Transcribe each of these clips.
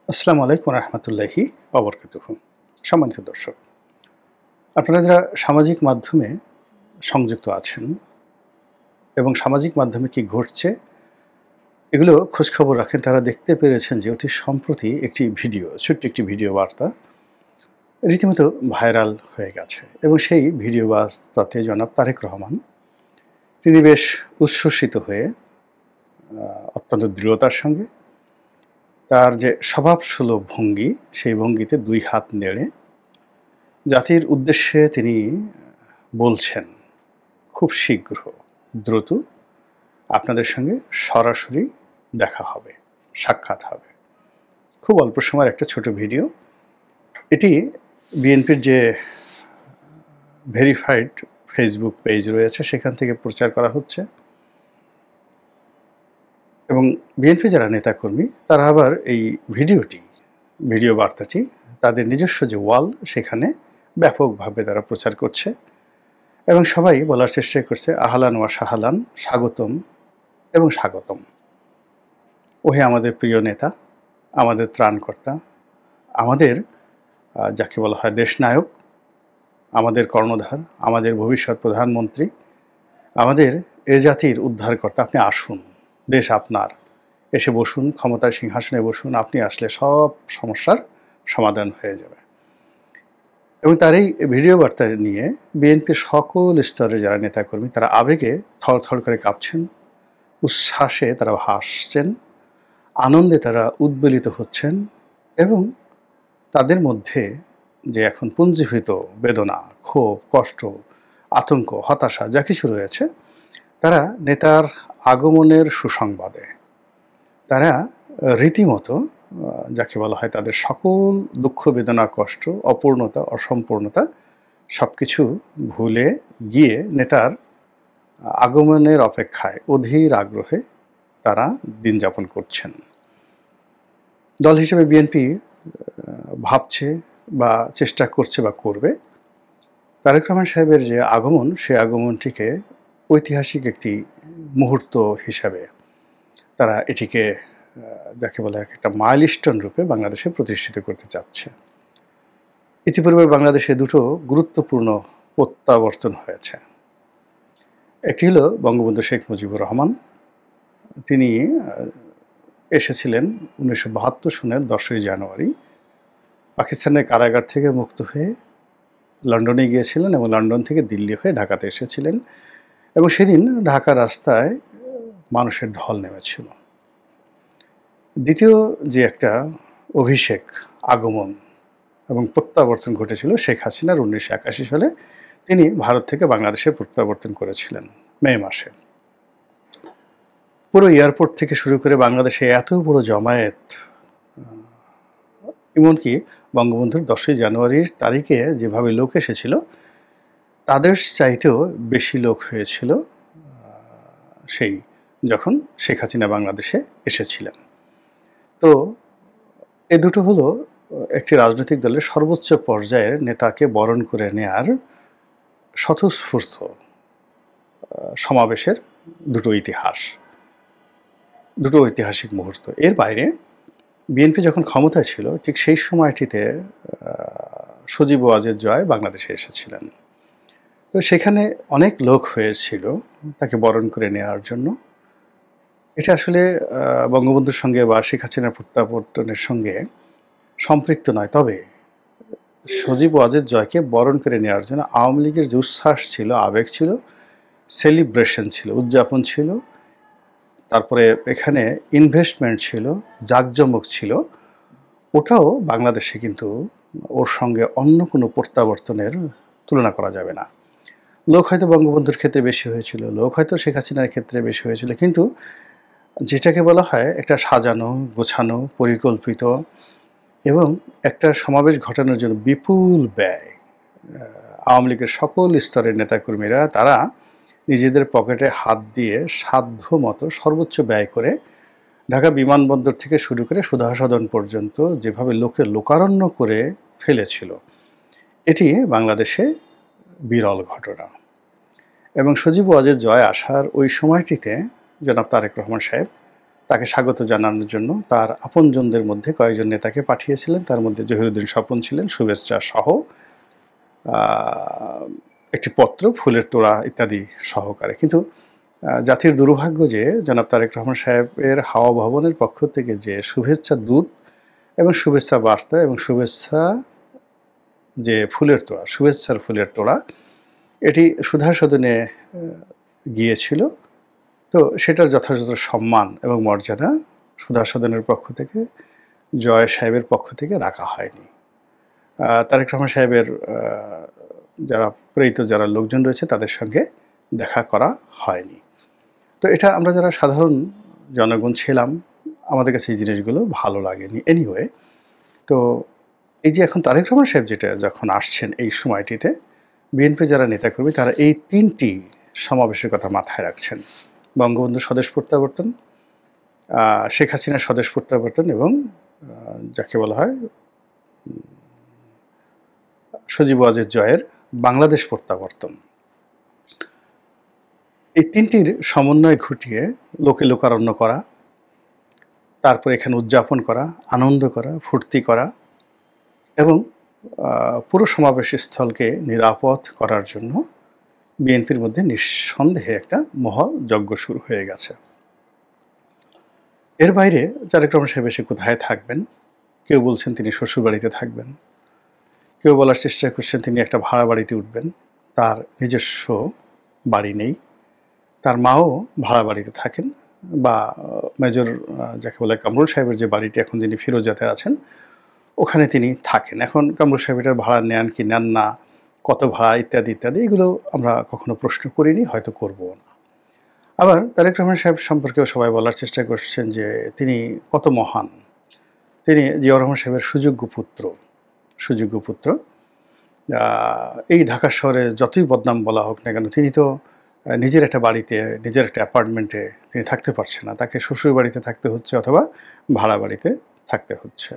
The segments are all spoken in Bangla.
আসসালামু আলাইকুম রহমতুল্লাহি ওবরকাতুহু। সম্মানিত দর্শক, আপনারা যারা সামাজিক মাধ্যমে সংযুক্ত আছেন এবং সামাজিক মাধ্যমে কি ঘটছে এগুলো খোঁজখবর রাখেন, তারা দেখতে পেরেছেন যে অতি সম্প্রতি একটি ভিডিও, ছোট্ট একটি ভিডিও বার্তা রীতিমতো ভাইরাল হয়ে গেছে এবং সেই ভিডিও বার্তাতে জনাব তারেক রহমান তিনি বেশ উচ্ছ্বসিত হয়ে অত্যন্ত দৃঢ়তার সঙ্গে তার যে স্বভাবসুলভ ভঙ্গি, সেই ভঙ্গিতে দুই হাত নেড়ে জাতির উদ্দেশ্যে তিনি বলছেন, খুব শীঘ্র দ্রুত আপনাদের সঙ্গে সরাসরি দেখা হবে, সাক্ষাৎ হবে। খুব অল্প সময়ের একটা ছোট ভিডিও। এটি বিএনপির যে ভেরিফাইড ফেসবুক পেজ রয়েছে সেখান থেকে প্রচার করা হচ্ছে এবং বিএনপি যারা নেতাকর্মী তারা আবার এই ভিডিও বার্তাটি তাদের নিজস্ব যে ওয়াল সেখানে ব্যাপকভাবে তারা প্রচার করছে এবং সবাই বলার চেষ্টা করছে, আহলান ওয়া সাহালান, স্বাগতম এবং স্বাগতম। ওহে আমাদের প্রিয় নেতা, আমাদের ত্রাণকর্তা, আমাদের যাকে বলা হয় দেশনায়ক, আমাদের কর্ণধার, আমাদের ভবিষ্যৎ প্রধানমন্ত্রী, আমাদের এ জাতির উদ্ধারকর্তা, আপনি আসুন, দেশ আপনার, এসে বসুন, ক্ষমতার সিংহাসনে বসুন, আপনি আসলে সব সমস্যার সমাধান হয়ে যাবে। এবং তার এই ভিডিও বার্তা নিয়ে বিএনপির সকল স্তরের যারা নেতাকর্মী তারা আবেগে থরথর করে কাঁপছেন, উচ্ছ্বাসে তারা হাসছেন, আনন্দে তারা উদ্বেলিত হচ্ছেন এবং তাদের মধ্যে যে এখন পুঞ্জীভূত বেদনা, ক্ষোভ, কষ্ট, আতঙ্ক, হতাশা যা কিছু রয়েছে, তারা নেতার আগমনের সুসংবাদে তারা রীতিমতো যাকে বলা হয় তাদের সকল দুঃখ, বেদনা, কষ্ট, অপূর্ণতা, অসম্পূর্ণতা সবকিছু ভুলে গিয়ে নেতার আগমনের অপেক্ষায় অধীর আগ্রহে তারা দিন যাপন করছেন। দল হিসেবে বিএনপি ভাবছে বা চেষ্টা করছে বা করবে তারেক রহমান সাহেবের যে আগমন, সে আগমনটিকে ঐতিহাসিক একটি মুহূর্ত হিসাবে তারা এটিকে যাকে বলে একটা মাইলস্টোন রূপে বাংলাদেশে প্রতিষ্ঠিত করতে চাচ্ছে। ইতিপূর্বে বাংলাদেশে দুটো গুরুত্বপূর্ণ প্রত্যাবর্তন হয়েছে। একটি হলো বঙ্গবন্ধু শেখ মুজিবুর রহমান, তিনি এসেছিলেন 1972 সনের 10ই জানুয়ারি পাকিস্তানের কারাগার থেকে মুক্ত হয়ে লন্ডনে গিয়েছিলেন এবং লন্ডন থেকে দিল্লি হয়ে ঢাকাতে এসেছিলেন এবং সেদিন ঢাকা রাস্তায় মানুষের ঢল নেমেছিল। দ্বিতীয় যে একটা অভিষেক, আগমন এবং প্রত্যাবর্তন ঘটেছিল শেখ হাসিনার 1981 সালে, তিনি ভারত থেকে বাংলাদেশে প্রত্যাবর্তন করেছিলেন মে মাসে। পুরো এয়ারপোর্ট থেকে শুরু করে বাংলাদেশে এত বড় জমায়েত, এমনকি বঙ্গবন্ধুর 10ই জানুয়ারির তারিখে যেভাবে লোক এসেছিল তাদের চাইতেও বেশি লোক হয়েছিল সেই যখন শেখ হাসিনা বাংলাদেশে এসেছিলেন। তো এ দুটো হলো একটি রাজনৈতিক দলের সর্বোচ্চ পর্যায়ের নেতাকে বরণ করে নেয়ার স্বতঃস্ফূর্ত সমাবেশের দুটো ঐতিহাসিক মুহূর্ত। এর বাইরে বিএনপি যখন ক্ষমতায় ছিল ঠিক সেই সময়টিতে সজীব ওয়াজেদ জয় বাংলাদেশে এসেছিলেন। তো সেখানে অনেক লোক হয়েছিল তাকে বরণ করে নেওয়ার জন্য। এটা আসলে বঙ্গবন্ধুর সঙ্গে বা শেখ হাসিনার প্রত্যাবর্তনের সঙ্গে সম্পৃক্ত নয়, তবে সজীব ওয়াজেদ জয়কে বরণ করে নেওয়ার জন্য আওয়ামী লীগের যে উচ্ছ্বাস ছিল, আবেগ ছিল, সেলিব্রেশন ছিল, উদযাপন ছিল, তারপরে এখানে ইনভেস্টমেন্ট ছিল, জাঁকজমক ছিল, ওটাও বাংলাদেশে কিন্তু ওর সঙ্গে অন্য কোনো প্রত্যাবর্তনের তুলনা করা যাবে না। লোক হয়তো বঙ্গবন্ধুর ক্ষেত্রে বেশি হয়েছিল, লোক হয়তো শেখ হাসিনার ক্ষেত্রে বেশি হয়েছিল, কিন্তু যেটাকে বলা হয় একটা সাজানো, গোছানো, পরিকল্পিত এবং একটা সমাবেশ ঘটানোর জন্য বিপুল ব্যয়, আওয়ামী লীগের সকল স্তরের নেতাকর্মীরা তারা নিজেদের পকেটে হাত দিয়ে সাধ্য মতো সর্বোচ্চ ব্যয় করে ঢাকা বিমানবন্দর থেকে শুরু করে সুধা সদন পর্যন্ত যেভাবে লোকে লোকারণ্য করে ফেলেছিল, এটি বাংলাদেশে বিরল ঘটনা। এবং সজীব ওয়াজেদ জয় আসার ওই সময়টিতে জনাব তারেক রহমান সাহেব তাকে স্বাগত জানানোর জন্য তার আপনজনদের মধ্যে কয়েকজন নেতাকে পাঠিয়েছিলেন। তার মধ্যে জহিরুদ্দিন স্বপন ছিলেন, শুভেচ্ছা সহ একটি পত্র, ফুলের তোড়া ইত্যাদি সহকারে। কিন্তু জাতির দুর্ভাগ্য যে জনাব তারেক রহমান সাহেবের হাওয়া ভবনের পক্ষ থেকে যে শুভেচ্ছা দূত এবং শুভেচ্ছা বার্তা এবং শুভেচ্ছা যে ফুলের তোড়া, শুভেচ্ছার ফুলের তোড়া, এটি সুধা সদনে গিয়েছিল। তো সেটার যথাযথ সম্মান এবং মর্যাদা সুধা সদনের পক্ষ থেকে, জয় সাহেবের পক্ষ থেকে রাখা হয়নি। তারেক রহমান সাহেবের যারা প্রেরিত যারা লোকজন রয়েছে তাদের সঙ্গে দেখা করা হয়নি। তো এটা আমরা যারা সাধারণ জনগণ ছিলাম, আমাদের কাছে এই জিনিসগুলো ভালো লাগেনি। এনিওয়ে, তো এই যে এখন তারেক রহমান সাহেব যেটা যখন আসছেন এই সময়টিতে, বিএনপি যারা নেতাকর্মী তারা এই 3টি সমাবেশের কথা মাথায় রাখছেন: বঙ্গবন্ধু স্বদেশ প্রত্যাবর্তন, শেখ হাসিনার স্বদেশ প্রত্যাবর্তন এবং যাকে বলা হয় সজীব ওয়াজেদ জয়ের বাংলাদেশ প্রত্যাবর্তন। এই 3টির সমন্বয় ঘটিয়ে লোকে লোকারণ্য করা, তারপর এখানে উদযাপন করা, আনন্দ করা, ফুর্তি করা এবং পুরো সমাবেশ স্থলকে নিরাপদ করার জন্য বিএনপির মধ্যে নিঃসন্দেহে একটা মহাযজ্ঞ শুরু হয়ে গেছে। এর বাইরে তারেক রহমান সাহেব এসে কোথায় থাকবেন? কেউ বলছেন তিনি শ্বশুরবাড়িতে থাকবেন, কেউ বলার চেষ্টা করছেন তিনি একটা ভাড়া বাড়িতে উঠবেন। তার নিজস্ব বাড়ি নেই, তার মাও ভাড়া বাড়িতে থাকেন, বা মেজর যাকে বলে কামরুল সাহেবের যে বাড়িটি এখন যিনি ফিরোজাতে আছেন ওখানে তিনি থাকেন। এখন কামরুল সাহেব এটার ভাড়া নেন কি নেন না, কত ভাড়া ইত্যাদি ইত্যাদি, এগুলো আমরা কখনো প্রশ্ন করিনি, হয়তো করবও না। আবার তারেক রহমান সাহেব সম্পর্কেও সবাই বলার চেষ্টা করছেন যে তিনি কত মহান, তিনি জিয়াউর রহমান সাহেবের সুযোগ্য পুত্র। এই ঢাকা শহরে যতই বদনাম বলা হোক না কেন, তিনি তো নিজের একটা বাড়িতে, নিজের একটা অ্যাপার্টমেন্টে তিনি থাকতে পারছেন না, তাকে শ্বশুর বাড়িতে থাকতে হচ্ছে অথবা ভাড়া বাড়িতে থাকতে হচ্ছে।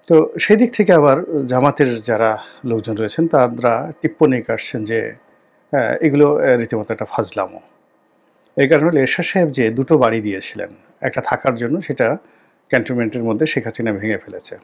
তো সেই দিক থেকে আবার জামাতের যারা লোকজন রয়েছেন তারা টিপ্পনী কাটছেন যে এগুলো রীতিমতো একটা ফাজলামো। এই কারণে এরশাদ সাহেব যে 2টো বাড়ি দিয়েছিলেন, একটা থাকার জন্য, সেটা ক্যান্টনমেন্টের মধ্যে শেখ হাসিনা ভেঙে ফেলেছে।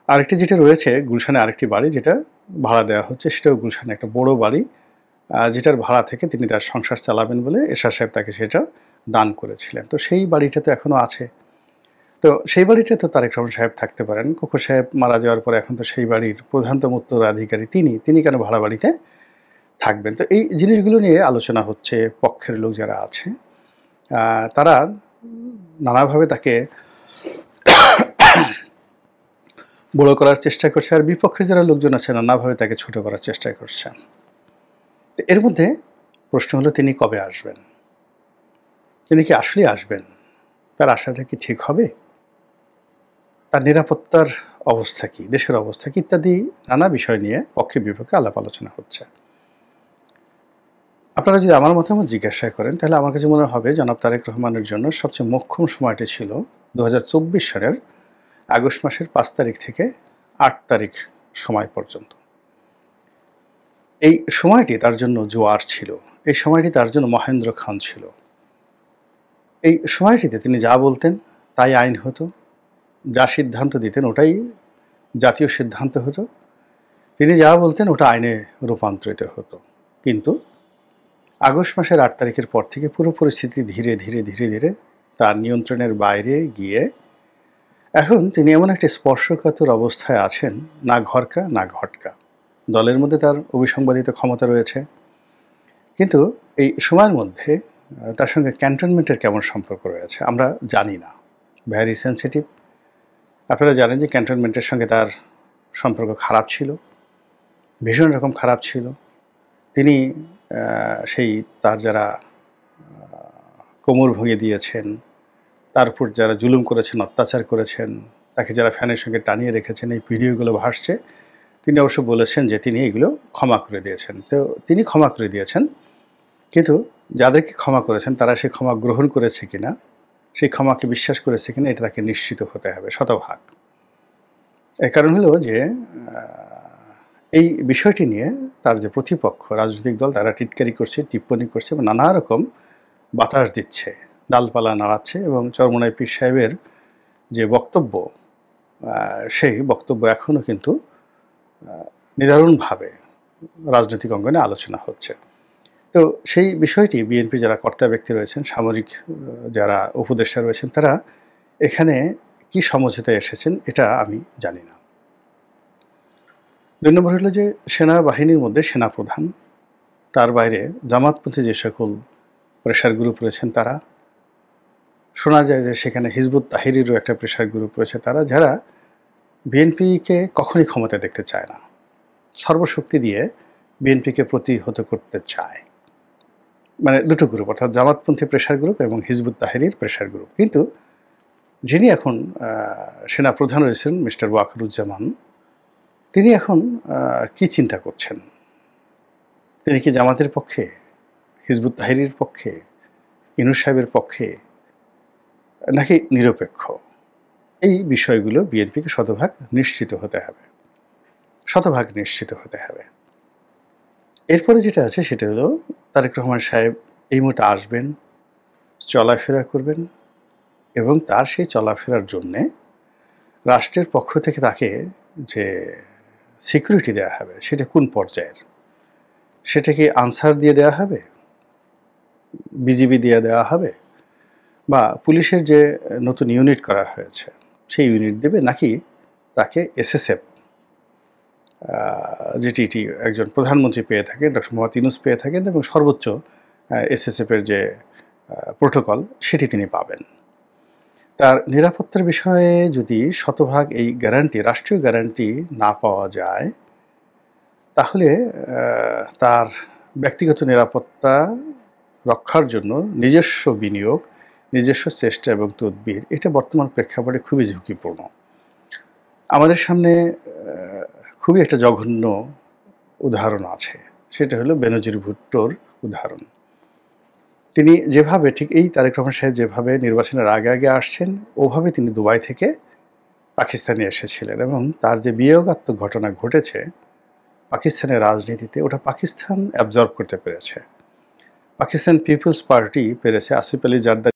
আরেকটি যেটা রয়েছে গুলশানে, আরেকটি বাড়ি যেটা ভাড়া দেওয়া হচ্ছে, সেটাও গুলশানে একটা বড় বাড়ি, যেটার ভাড়া থেকে তিনি তার সংসার চালাবেন বলে এরশাদ সাহেব তাকে সেটা দান করেছিলেন। তো সেই বাড়িটা তো এখনও আছে। তো সেই বাড়িতে তো তারেক রহমান সাহেব থাকতে পারেন। কোকো সাহেব মারা যাওয়ার পরে এখন তো সেই বাড়ির প্রধানতম উত্তরাধিকারী তিনি কেন ভাড়া বাড়িতে থাকবেন? তো এই জিনিসগুলো নিয়ে আলোচনা হচ্ছে। পক্ষের লোক যারা আছে তারা নানাভাবে তাকে বড় করার চেষ্টা করছে, আর বিপক্ষের যারা লোকজন আছে নানাভাবে তাকে ছোট করার চেষ্টা করছে। এর মধ্যে প্রশ্ন হলো তিনি কবে আসবেন? তিনি কি আসলেই আসবেন? তার আশাটা কি ঠিক হবে? তার নিরাপত্তার অবস্থা কি, দেশের অবস্থা কি, ইত্যাদি নানা বিষয় নিয়ে পক্ষে বিপক্ষে আলাপ আলোচনা হচ্ছে। আপনারা যদি আমার মতামত জিজ্ঞাসা করেন তাহলে আমার কাছে মনে হবে জনাব তারেক রহমানের জন্য সবচেয়ে মোক্ষম সময়টি ছিল 2024 সালের আগস্ট মাসের 5 তারিখ থেকে 8 তারিখ সময় পর্যন্ত। এই সময়টি তার জন্য জোয়ার ছিল, এই সময়টি তার জন্য মহেন্দ্র খান ছিল। এই সময়টিতে তিনি যা বলতেন তাই আইন হতো, যা সিদ্ধান্ত দিতেন ওটাই জাতীয় সিদ্ধান্ত হতো, তিনি যা বলতেন ওটা আইনে রূপান্তরিত হতো। কিন্তু আগস্ট মাসের 8 তারিখের পর থেকে পুরো পরিস্থিতি ধীরে ধীরে ধীরে ধীরে তার নিয়ন্ত্রণের বাইরে গিয়ে এখন তিনি এমন একটা স্পর্শকাতর অবস্থায় আছেন, না ঘরকা না ঘটকা। দলের মধ্যে তার অবিসংবাদিত ক্ষমতা রয়েছে, কিন্তু এই সময়ের মধ্যে তার সঙ্গে ক্যান্টনমেন্টের কেমন সম্পর্ক রয়েছে আমরা জানি না। Very sensitive. আপনারা জানেন যে ক্যান্টনমেন্টের সঙ্গে তার সম্পর্ক খারাপ ছিল, ভীষণ রকম খারাপ ছিল। তিনি সেই তার যারা কোমর ভেঙে দিয়েছেন, তার উপর যারা জুলুম করেছেন, অত্যাচার করেছেন, তাকে যারা ফ্যানের সঙ্গে টানিয়ে রেখেছেন, এই ভিডিওগুলো ভাসছে। তিনি অবশ্য বলেছেন যে তিনি এগুলো ক্ষমা করে দিয়েছেন। তো তিনি ক্ষমা করে দিয়েছেন, কিন্তু যাদেরকে ক্ষমা করেছেন তারা সেই ক্ষমা গ্রহণ করেছে কিনা, সেই ক্ষমাকে বিশ্বাস করেছে কিনা, এটা তাকে নিশ্চিত হতে হবে শতভাগ। এর কারণ হলো যে এই বিষয়টি নিয়ে তার যে প্রতিপক্ষ রাজনৈতিক দল তারা টিটকারি করছে, টিপ্পনী করছে এবং নানা রকম বাতাস দিচ্ছে, ডালপালা নাড়াচ্ছে এবং চরমোনাই পীর সাহেবের যে বক্তব্য, সেই বক্তব্য এখনও কিন্তু নিদারুণভাবে রাজনৈতিক অঙ্গনে আলোচনা হচ্ছে। তো সেই বিষয়টি বিএনপি যারা কর্তা ব্যক্তি রয়েছেন, সামরিক যারা উপদেষ্টা রয়েছেন, তারা এখানে কি সমঝোতায় এসেছেন এটা আমি জানি না। ২ নম্বর হলো যে সেনাবাহিনীর মধ্যে সেনাপ্রধান, তার বাইরে জামাতপন্থী যে সকল প্রেশার গ্রুপ রয়েছেন তারা, শোনা যায় যে সেখানে হিজবুত তাহরিরও একটা প্রেশার গ্রুপ রয়েছে, তারা যারা বিএনপিকে কখনই ক্ষমতায় দেখতে চায় না, সর্বশক্তি দিয়ে বিএনপিকে প্রতিহত করতে চায়। মানে দুটো গ্রুপ, অর্থাৎ জামাতপন্থী প্রেশার গ্রুপ এবং হিজবুত তাহরির প্রেশার গ্রুপ। কিন্তু যিনি এখন সেনাপ্রধান রয়েছেন মিস্টার ওয়াকারুজ্জামান, তিনি এখন কি চিন্তা করছেন? তিনি কি জামাতের পক্ষে, হিজবুত তাহরির পক্ষে, ইউনূস সাহেবের পক্ষে, নাকি নিরপেক্ষ? এই বিষয়গুলো বিএনপিকে শতভাগ নিশ্চিত হতে হবে, শতভাগ নিশ্চিত হতে হবে। এরপরে যেটা আছে সেটা হলো তারেক রহমান সাহেব এই মুহূর্তে আসবেন, চলাফেরা করবেন এবং তার সেই চলাফেরার জন্যে রাষ্ট্রের পক্ষ থেকে তাকে যে সিকিউরিটি দেওয়া হবে সেটা কোন পর্যায়ের? সেটা কি আনসার দিয়ে দেওয়া হবে, বিজিবি দিয়ে দেওয়া হবে, বা পুলিশের যে নতুন ইউনিট করা হয়েছে সেই ইউনিট দেবে, নাকি তাকে এসএসএফ যেটি একজন প্রধানমন্ত্রী পেয়ে থাকেন, ডক্টর মোহাম্মদ ইউনূস পেয়ে থাকেন, এবং সর্বোচ্চ এসএসএফের যে প্রোটোকল সেটি তিনি পাবেন। তার নিরাপত্তার বিষয়ে যদি শতভাগ এই গ্যারান্টি, রাষ্ট্রীয় গ্যারান্টি না পাওয়া যায়, তাহলে তার ব্যক্তিগত নিরাপত্তা রক্ষার জন্য নিজস্ব বিনিয়োগ, নিজস্ব চেষ্টা এবং তদবির, এটা বর্তমান প্রেক্ষাপটে খুবই ঝুঁকিপূর্ণ। আমাদের সামনে খুবই একটা জঘন্য উদাহরণ আছে, সেটা হলো বেনজির ভুট্টোর উদাহরণ। তিনি যেভাবে, ঠিক এই তারেক রহমান সাহেব যেভাবে নির্বাচনের আগে আগে আসছেন, ওভাবে তিনি দুবাই থেকে পাকিস্তানে এসেছিলেন, এবং তার যে বিয়োগাত্মক ঘটনা ঘটেছে পাকিস্তানের রাজনীতিতে, ওটা পাকিস্তান অ্যাবজর্ব করতে পেরেছে। পাকিস্তান পিপলস পার্টি পেরেছে আসিফ আলী জারদারি